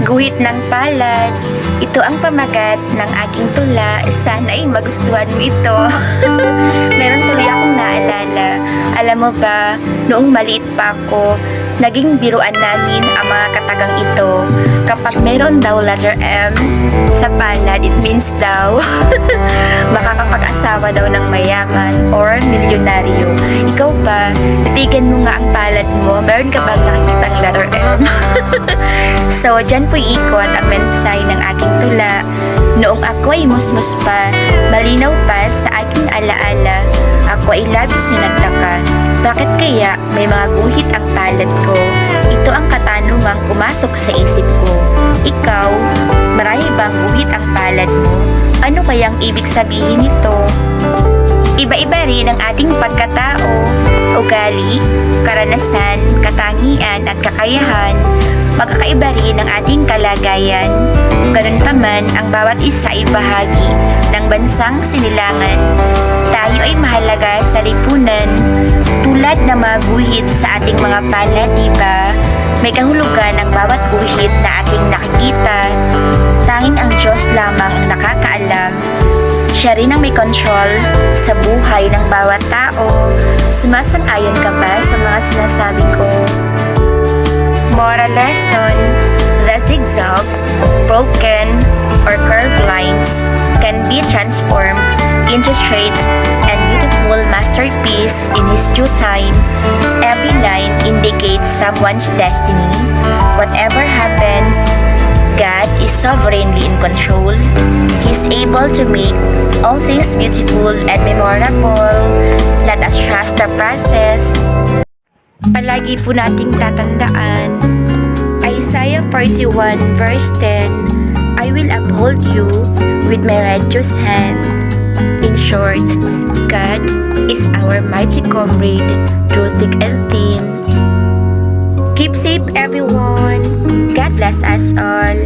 Guhit ng palad. Ito ang pamagat ng aking tula. Sana ay magustuhan mo ito. Meron tuloy akong naalala. Alam mo ba, noong maliit pa ako, naging biruan namin ang mga katagang ito. Kapag meron daw letter M sa palad, it means daw makakapag-asawa daw ng mayaman or milyonaryo. Ikaw ba? Titigan mo nga ang palad mo. Meron ka bang nakikitang letter M? So, dyan po ikot ang mensahe ng aking tula. Noong ako ay musmus pa, malinaw pa sa aking alaala, ako ay labis na nagtaka. Bakit kaya may mga guhit ang palad ko? Ito ang katanungang pumasok sa isip ko. Ikaw, marami bang guhit ang palad mo? Ano kayang ibig sabihin nito? Iba-iba rin ang ating pagkatao, ugali, karanasan, katangian at kakayahan. Magkakaiba rin ang ating kalagayan. Ganun pa man, ang bawat isa ay bahagi ng bansang sinilangan. Tayo ay mahalaga sa lipunan. Tulad na mga guhit sa ating mga palad, diba? May kahulugan ang bawat guhit na ating nakikita. Tanging ang Diyos lamang ang nakakaalam. Siya rin ang may control sa buhay ng bawat tao. Sumasang-ayon ka ba sa mga sinasabi ko? Moral lesson: the zigzag, broken, or curved lines can be transformed into straight and beautiful masterpiece in His due time. Every line indicates someone's destiny. Whatever happens, God is sovereignly in control. He's able to make all things beautiful and memorable. Let us trust the process. Palagi po nating tatandaan, Isaiah 41 verse 10, I will uphold you with my righteous hand. In short, God is our mighty comrade through thick and thin. Keep safe everyone. God bless us all.